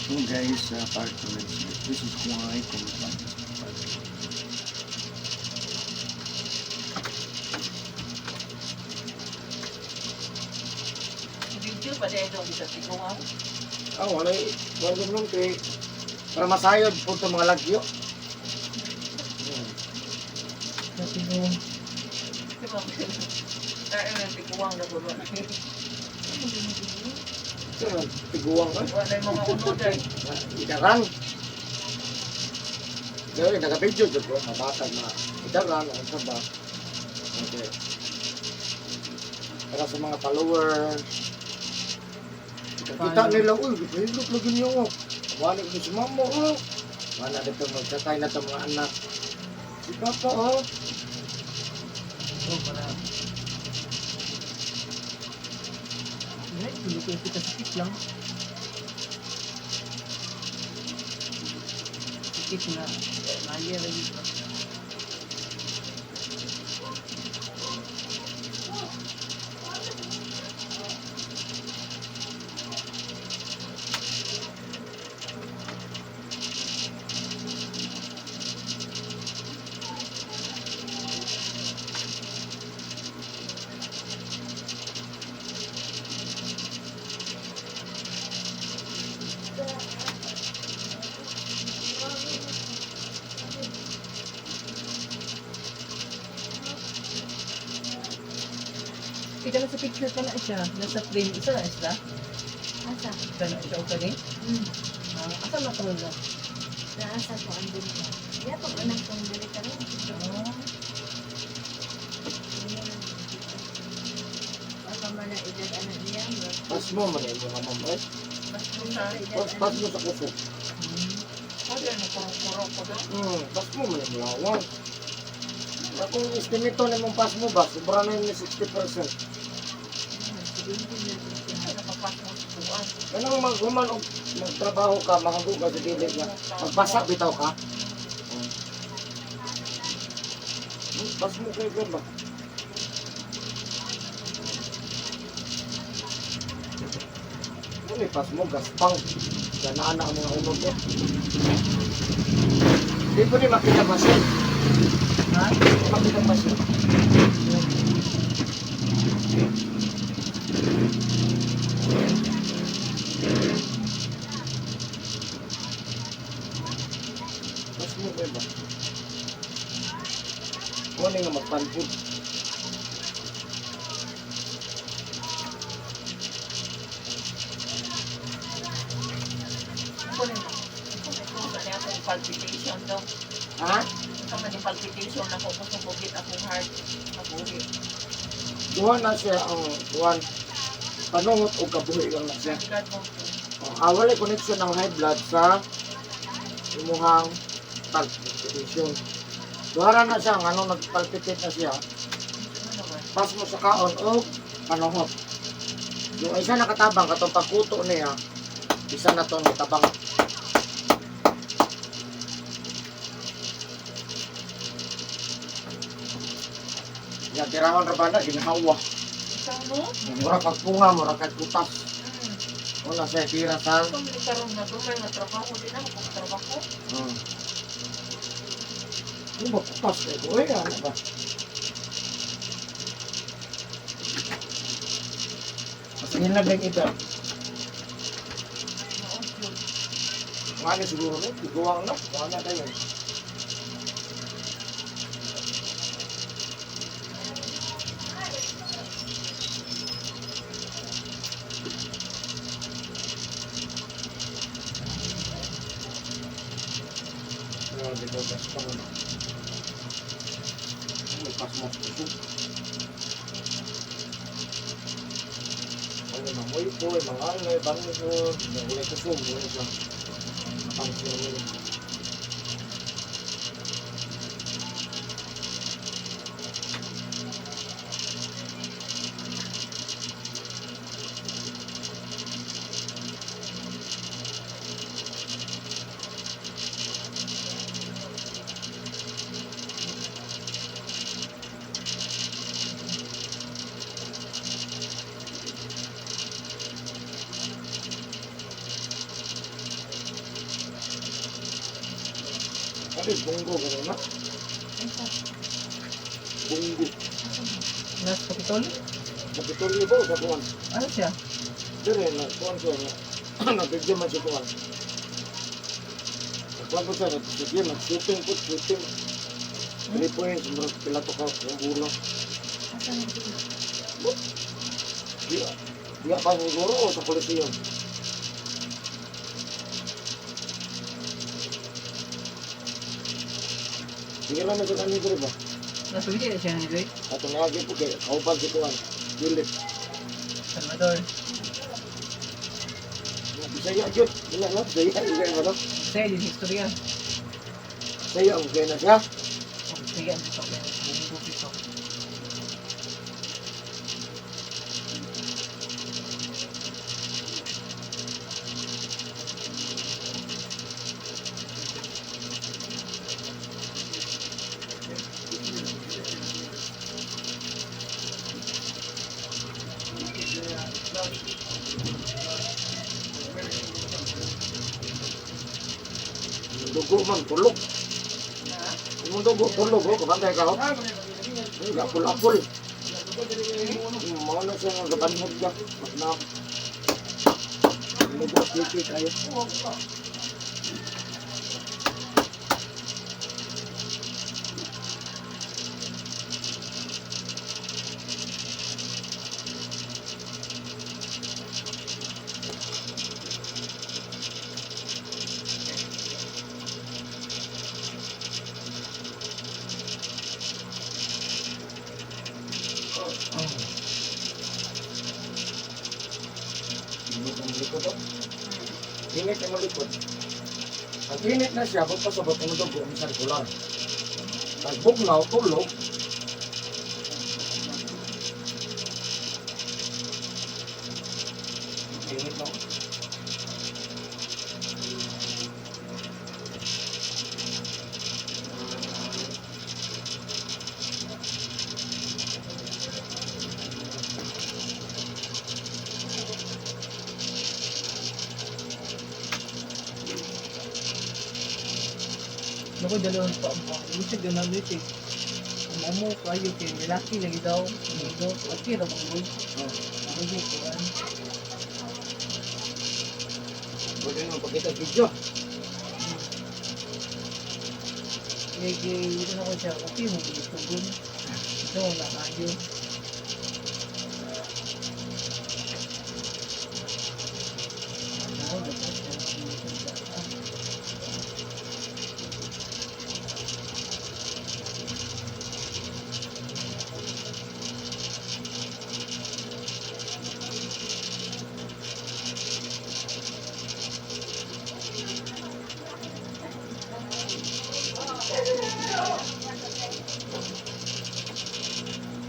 So guys, part 2, this is why kung Video pa dahil doon sa tigungaw. Wala nun kay para masayod po itong mga lagyo. Kasi yung Kasi mga tayo ng tigungaw na gulo na. Ito na, tiguang ka. Wala yung mga uno dahil. Idaran. Dahil nagabidyo dyan po, mabatag na idaran, ang saba. Okay. Para sa mga followers, kita nila, uy, hilot lagi niyo ko. Wala ko si mama, oh. Wala dito magkatay na itong mga anak. Si papa, oh. oh, para hindi ko kita sikit lang. Sikit na. Maya lagi. Kita na sa picture ka na siya. Nasa frame. Isa na isla? Asa? Isa na siya o ka rin? Asa na ka na? Naasa ko ang dili ka. Iya, pag anak kong dili ka rin. Baka man na edad anak niya. Pas mo man yung mga mama, eh. Mas sa Pas mo sa kuso. wala na kurong-kurong ko doon. Pas mo man yung lawang. Kung estimito na mong pas mo ba, sobra na yung 60%. Nakapas mo sa buwan. Ganang maghuman o magtrabaho ka, makago ka sa dili niya. Magbasa bitaw ka. Pas mo kayo ka ba? Ano pas mo, gaspang. Ganaan na ang mga unog ko. Hindi ko rin makita pasin. Ha? Makita pasin. Pas mo kayo ba? Ano nga magpanpod? Ako rin. Ako rin akong palpitation daw. Ha? Ito man yung palpitation ako kung bukit akong heart. Nabuhi. Duha na siya ang kuwan. Panungot o kabuhi lang na siya. God mo. Awalay connection ng high blood sa imuhang palpitation. Duhara na siya, ano nagpalpitate na siya. Ano ba? Pas mo sa kaon o panuhot. Yung isa nakatabang, katong pagkuto niya, isa na to natabang. Yan, tirawan ra ba na, ginahawa. Isang mo? Mura kag punga, mura kag kutas. Wala siya tira sa... Kung may karoon na doon, may matrabaho din ako kung trabaho. Ano ba kutas kayo? Uy, ano ba? Mas hinag ng ito. Mga na siguro no? Iguwang na. Mga na tayo. Dito gas pa naman. May pas mo puso. Ano na mo ito, mga alay, bangin ko, nagulay ko sum, gulay siya. Napangsin mo yun. Bakit bunggo gano'n na? Asa? Bunggo. Nasa Kapitol? Kapitolyo ba o sa kuwan? Ano siya? Dire, kuwan siya nga. Nag-video man siya kuwan. Nagkuwan ko siya, nag-shooting po, shooting. 3 points, pila to ka, yung bulo. Asa na dito? Diya pa siguro o sa Coliseum? Sige lang na sa kanito rin ba? Nasa Bidi na siya ni Joy? At tumawagi po kay kaupan si kuwan. Philip. Salvador. Bisaya yun. Wala nga, Bisaya. Bisaya ba no? Saya din historia. Bisaya ang kaya na siya. Saya dito kaya bumbo dito. Dugo man, tulog. Ha? Yung dugo, tulog. Kabantay ka. Apul-apul. Mga na siya nga katanhod ka. Mas na. Dugo, kiki kayo. Init ang likod. Init ang likod. Pag init na siya, pagpasabot ang dugo, ang circular. Pag bugnaw, tulog. Init na. Naku, dalawang pa mo. Lusig yun na lusig. Mamo kayo kay lalaki lagi daw. Ito, okay ra bang boy? Ano ko ano? Pwede naman pakita video. Kaya ito na ko siya. Okay mo gusto gun. Ito na kayo. Ano dapat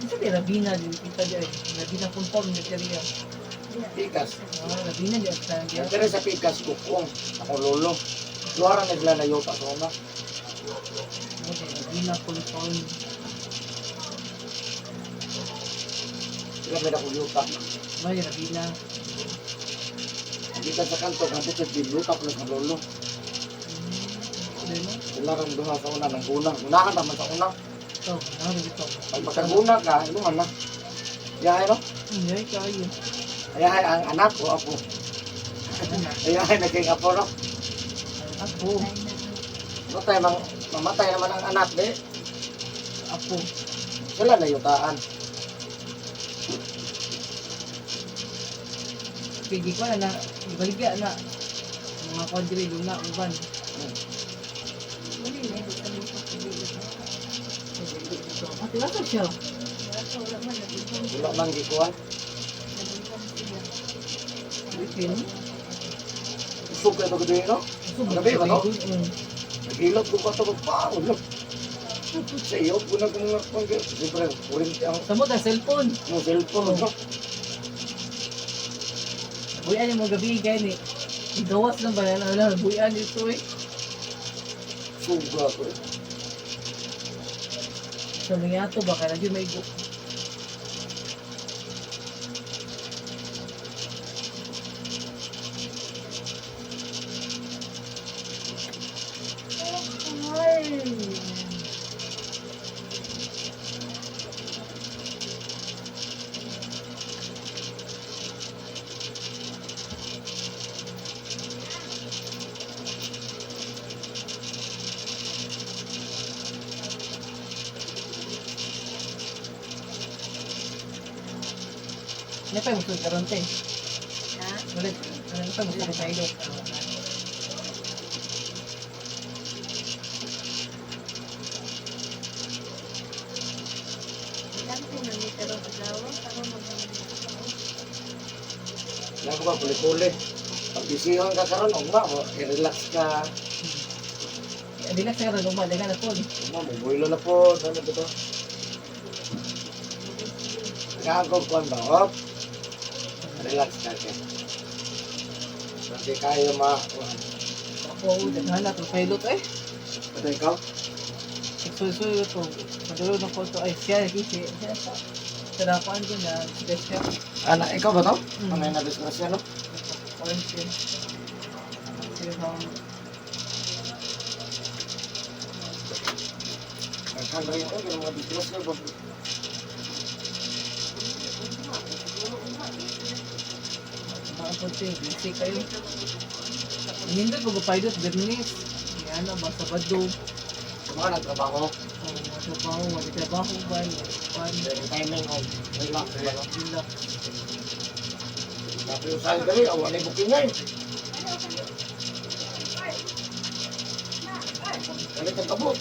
Isa di Rabina din kita dyan. Rabina confirm na kaya. Pikas. Rabina di at Yan kaya sa pikas, kukong. Ako lolo. Luara na sila na yuta sa una. Rabina confirm. Sila may ako yuta. May Rabina. Kita sa kanto, kanto sa yuta ko sa lolo. Ano mo? Sila rin duha sa una ng una. Unahan naman sa una. Ito, namin ito. Pag magkaguna ka, inuman na. Yahay no? Hindi, kayo. Yahay ang anak o apo. Yahay naging apo no? Apo. Matay, mamatay naman ang anak di. Apo. Sila na yutaan. Pwede ko na ibaligya na. Mga kwadri, luna, uban. Wala na, ito kami sa pagbilit na. Ate, wala siya. Wala man, nabigyan Wala man gikuhan. siya. Bikin. Usog ka ito gado no? Gabi ba no? Nagilot ko pa ito magpaon no? Sa iyo, kuna ko mga panggal. Siyempre, kurinti ang Samot ang cellphone. cellphone no? Buyan yung mga gabi kaya ni. Igawas lang ba yan? Alam, buyan ito eh. Suga ko eh. So, mga ito baka na di may go. Ano pa yung gusto karon te? Ha? Wala, ano pa yung gusto sa ilo? Ilang kilometer ang adlaw para magdamag. Yan ko ba, puli-puli. Pag bisihan ka karon, ugma mo, i-relax ka. Hindi na sa karon, umali ka na po. Ugma mo, builo na po. Ano ba ito? Nagkakog ko ba? Hop. Relax ka ka. Hindi kayo Ako, daghan na itong pilot eh. Ito ikaw? Suy-suy ito. Madulog ng photo. Ay, siya, siya. Tarapan ko na, siya. Anak, ikaw ba to? Mm. Ano yung na-disgrasya, no? Orange yun. Nagkanda yun ko, yung mga disgrasya ba? Mga punti, busy kayo. Hindi ko pilot, Bernice. Yan na, basta Sabado. Mga nagtrabaho. Trabaho, wala trabaho ba? Yung timing of relax ba, no? Relax. Tapos yung sa'yo dali, awan na yung booking ngayon. Galit ang kabot.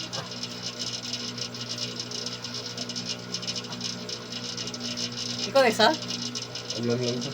Ikaw, Isa? Ano lang yun ito?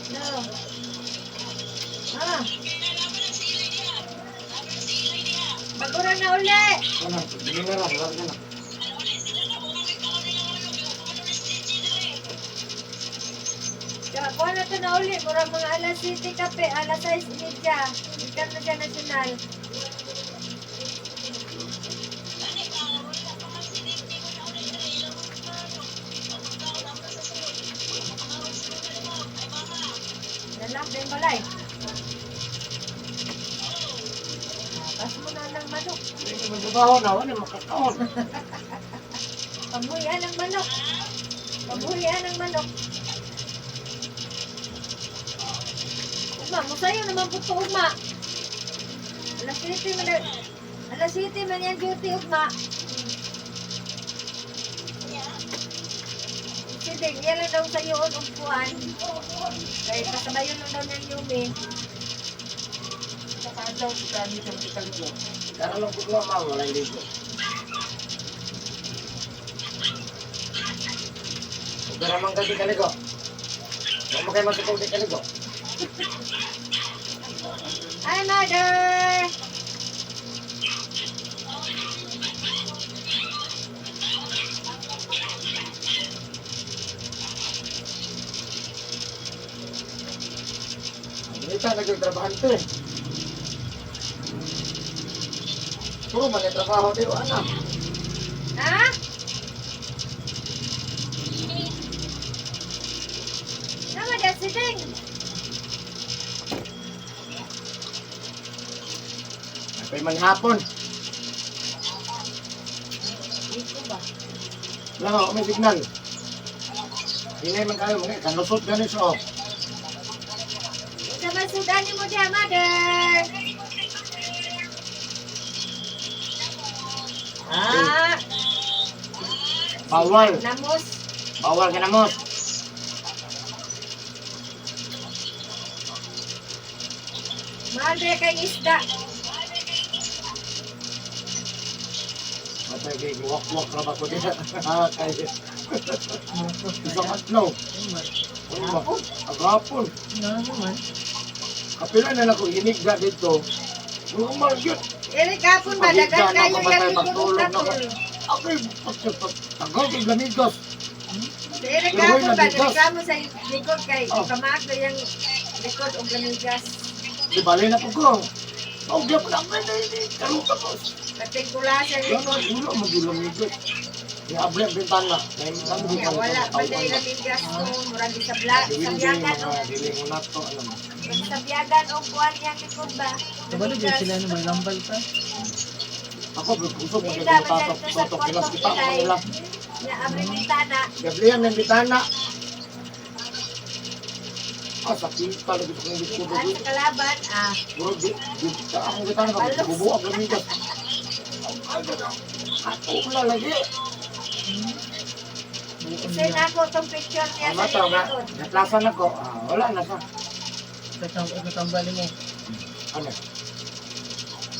No. Ah. Bagura na uli. Ano? Hindi na lang, wala na. Kuha na ito na uli. Mura mga alas 7 kape, alas 6:30. Ikan na dyan nasyonal. Lalak din balay. Pas mo na ng manok. Hindi magbabaho na, wala makakaon. Pamuhian ng manok. Pamuhian ng manok. Ugma, musayo naman po ito, ugma. Alas 7 man, alas 7 man yan duty, ugma. Sige, yan lang daw sa iyo, ugpuan. Kaya kasabayon lang daw ng Yumi. Daw, dami sa mga kalito. Karalong ko nga, ma'am, wala yung dito. Pero mang kasi kaligo. Huwag mo kayo masukog di kaligo. Hi, mother! Kita nagtrabahan to eh. Puro man yung trabaho tayo, anak. Ha? Nama dia sedang. Napay man hapon. Ito ba? Wala nga, may signal. Hinay man kayo, mga kanusot ganis o. Sama sudani mo dia, mother. Ah, Bawal. namos. Bawal ka namos. Madre kay isda. Matay kay walk-walk na ba ko dito. Kaya. Isang atlaw. Ano ba? Agapon. Ano naman? Kapila na ako hinigda dito. Normal yun. Eric, kapon ba? Dagan kayo yung ikot katol. Ako yung pagkatagaw kay Lamigos. Si Eric, Pero kapon ba? wala bigas. Nagkamo sa likod kay Oh. Kamako yung likod o lamigas. Di bali na po ko. Oh, di ako naman na hindi. Kaluta ko. Katingkulasan Yan likod. ang ulo, mag-Lamigos. Kaya abli ang bintana. Kaya wala pa dahil lamigas ko. Murag sa biyagan o. Dili mo na to, alam mo. Sa biyagan o kuwan yung likod ba? Kabalo dyan sila na may lambal pa. Ako, puso mo dito tatok kilas kita mo nila. Na abri bintana. Gabriel ng bintana. Ah, sa pinta lagi sa kong dito. At sa kalaban, Bro, sa akong bintana ka, bubuak Lamigos. Ako wala lagi. isa na ako itong picture niya sa Mata nga, likod. natlasan ako. Wala na sa. Katambali mo. Ano?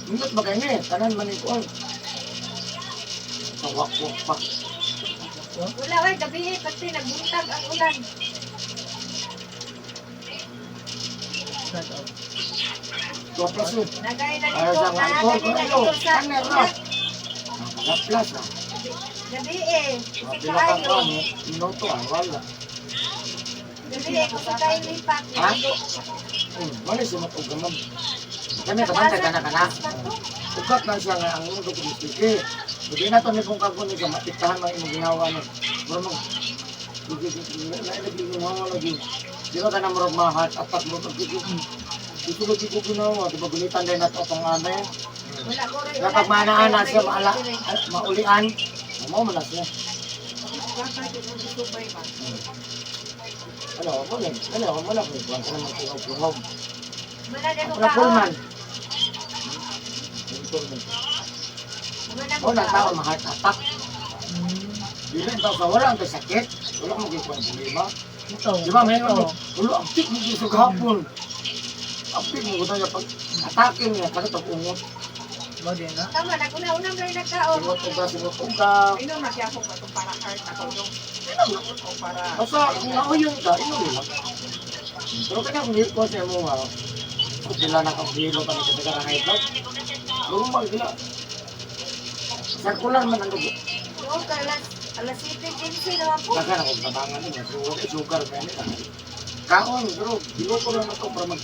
Minut ba kayo ni? Tanan man yung kuwan. Tawak-wak pa. Wala, wala, gabi pati nagbuntag ang ulan. Shout out. 2 plus yun. Nagay na Ayaw dito, sa mga alcohol. nagay na Ano? dito sa Taner na. Nakaplas na. gabi eh. Kasi Pinakang kayo. minuto wala. Gabi eh, kasi kayo lipat. Ha? Wala siya matugamag. Kami kabantay ka na ka na. Ugat lang siya nga ang mundo ko sige. Hindi na ito ni kung kago ni ka matiktahan mga imong ginawa ni. Pero mag... Nailagay ginawa lagi. Di ba ka na marag mahat atak mo pag ito lagi ko ginawa. Diba gulitan din nato itong ano eh. Wala ko rin. Kapag maanaan siya maulian. Mo man na siya. Ano mo ni? Ano mo na ko. Kuwan ka naman kulog-kulog. Wala na Ako ko na pullman. kaon. Wala ko O na tao kaon. ma-heart attack. Dili ang sa wala ang sakit. Wala mo gikuan problema. Ito. Di ba may Ito. ulo ang tik mo sa gahapon. Ang tik mo gud pa atake niya kada tag ungot. Ba din na? Tama na, una-unang rin nagkaon. Singot uga. Ino na kaya ako ba itong para heart ako yung o para Basta kung nauyon ka, ino nila. Pero kaya kung hit ko sa mo ha. Kung sila nakabilo pa ni kada ka high blood. Normal sila. Circular man ang dugo. Oo, alas 7:15 naman po. Kaya na kung tabangan niya. Sugar ba nila. Kaon, pero bilo ko lang ito para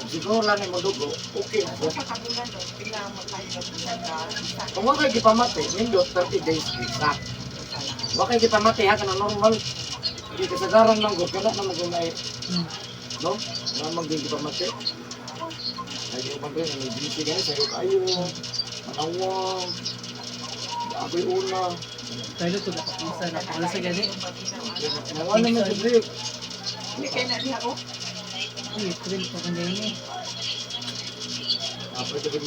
siguro lang yung dugo, okay na siya. sa kabulan doon, kailangan magkailan sa Kung wag kayo gipamati, nindot 30 days visa. Wag kayo gipamati ha, kana normal. Hindi kasagaran lang gud kana na magulay. No? Na magigipamati. Ay yung bagay na may busy ganun, sayo kayo, manawang, ako'y una. Tayo ito nakapisa na. Wala sa gani. Nawa naman sa break. Hindi kayo na niya o. Uy, thrill pa kung gani. Pwede rin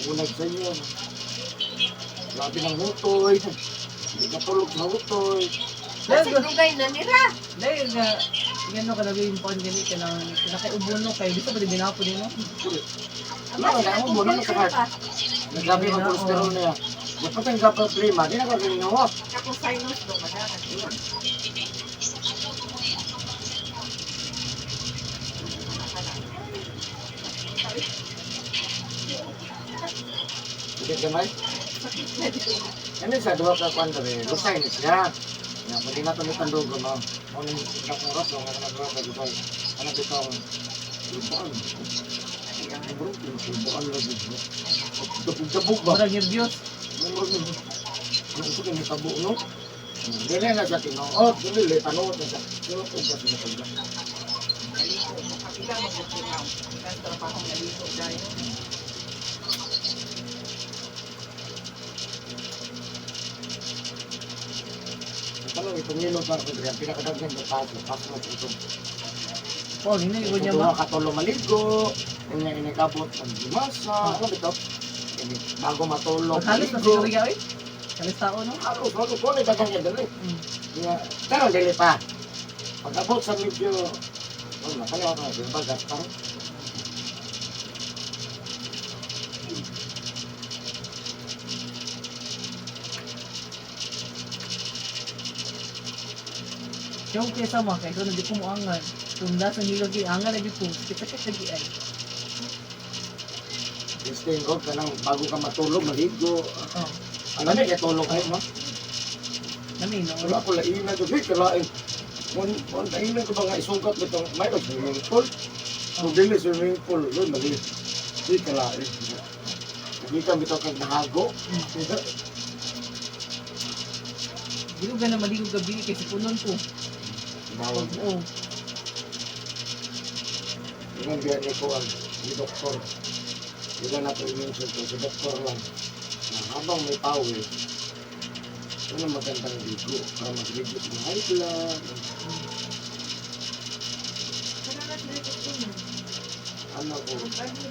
unag sa inyo. Labi ng hutoy. Hindi katulog sa hutoy. Kasi dugay na nila. Dahil nga, yan no, kalagay yung pang gani ka ng kinakaiubon no, kayo dito pa din binapo din no. Wala, wala akong buwan na sa heart. Naglabi ang cholesterol niya. Dapat ang kapal prima, di na kagalingawa. Kapag sinus doon, madalas. Sige gamay. Ano sa dua ka kwan dere, lusay ni siya. Ya, pwede na to ni tandugo no. Ano yung oras no, nga nagawa ka dito. Ano dito ang lubaan. Ang bro, lubaan lagi. Dabog ba? Murag nervyos. Ang ito kaya tabo no. Dili na sa tinuod, dili tanong na sa tinuod ba sinatulog. Naligo mo, kapila mo sa tinaw. Ang trabaho naligo dahil. Tanong itong nilot na ko diri, pinakadaghan ng paso, paso mo ito. Oh, hindi ko niya Tuwa ba? ka tolo maligo, inikabot ang dimasa, ano ito? Bago matulog, Halos na siguro gawi. Halos tao no. Halos, kung ano dagang niya dali. Pero dili pa. Pag-abot sa medyo, wala, kanya ako na, bagat pa rin. Yung kaysa mo, kaya ito hindi ko mo angan. Kung nasa nilog yung angan, hindi ko. Kita-kita di ay. fasting ko kanang bago ka matulog maligo. Oh. Ano na kay tulog ay mo? Nami no. Wala ko lain na jud kalain. Mon tayo ko ba nga isugat bitong may swimming pool. Kung dili swimming pool, lo mali. Di kalain. Hindi ka bitaw kag nahago. Dili ka na maligo gabi kay sipunon ko. Bawal. Oo. Dengan biar ni ko ang ni doktor. Hindi na to i-mention to si doktor lang. Na habang may power, ano magandang ligo para mag-ligo sa mga high blood. Ano na sila ito mo? Ano ko.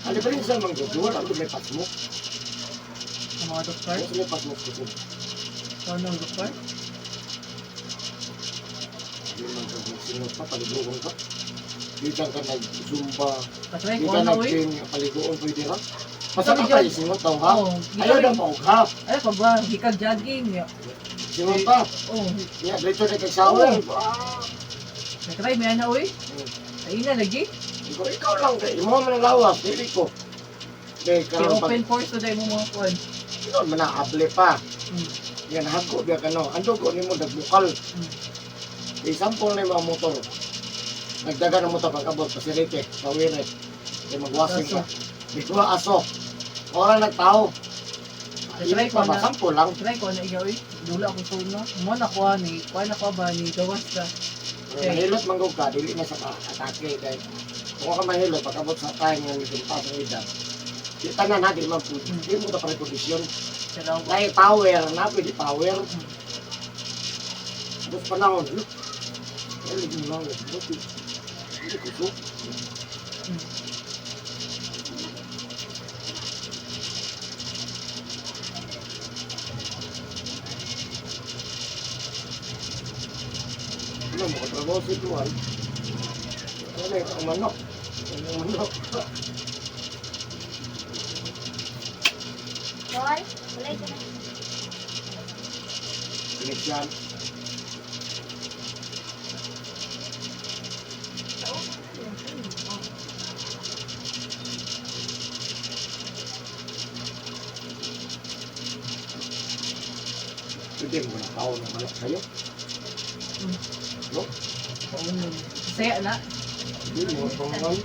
Ano pa rin sa mga gagawin? Ano may pasmok? Sa mga doktor. Ano may pasmok ko? Sa anong doktor? Hindi man ka sinot pa, paliguan ka. Hindi ka nag-zumba. Patry Hindi ko ka na uy. nag-gym, paliguan pwede ra. Basta ka Sabi pa dyan. sinot daw ha? Oo. Ayaw na pa ha? Ay pag ba hikag jogging. Sinot pa. Oh. Yan, dito na kay shower. Natry may ana uy. Ay na lagi. Ikaw lang kay mo man ang lawas, dili ko. Kay Kay karon pag open force to dai mo mga kuan. ikaw man naable pa. Hmm. Yan hagko biya kano. Ando ko nimo dagbukal. Example na yung mga motor. Nagdaga ng motor pagkabot pasirite, pawirit. Kaya magwasing ka. Di ko aso. Ora nagtao. Try Ini ko pa ba na. sample lang. Try ko na igaw uy. Dula ako sa una. Mo na kuha ni. Kuha na ko ba ni gawas ka. Mahilot manggog ka, dili na sa atake kay kung ka mahilot pagkabot sa time nga nagpunta sa edad. Di tanan natin man po. Di mo ta prekondisyon. Sa daw. Dahil power na pwede power. Tapos panahon, look. Ay, hindi mo lang. Hindi ko so. Ano mo, katrabaho si Tuan. Ano ito ang manok? Ano ang manok? Boy, walay ka na. Pinigyan. Pwede mo na tao ng manok sa'yo. No? Oo. Saya na. Hindi mo pangan.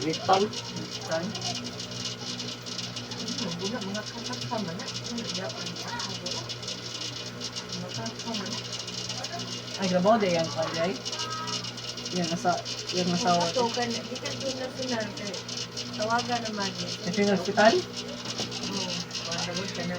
Nitan. Kan. Buna, mga kakasama na. Ay grabaw day yan pa day. Yan nasa Ito ka na, di ka doon na sinar. Tawagan naman. National Hospital. Oo, ka na.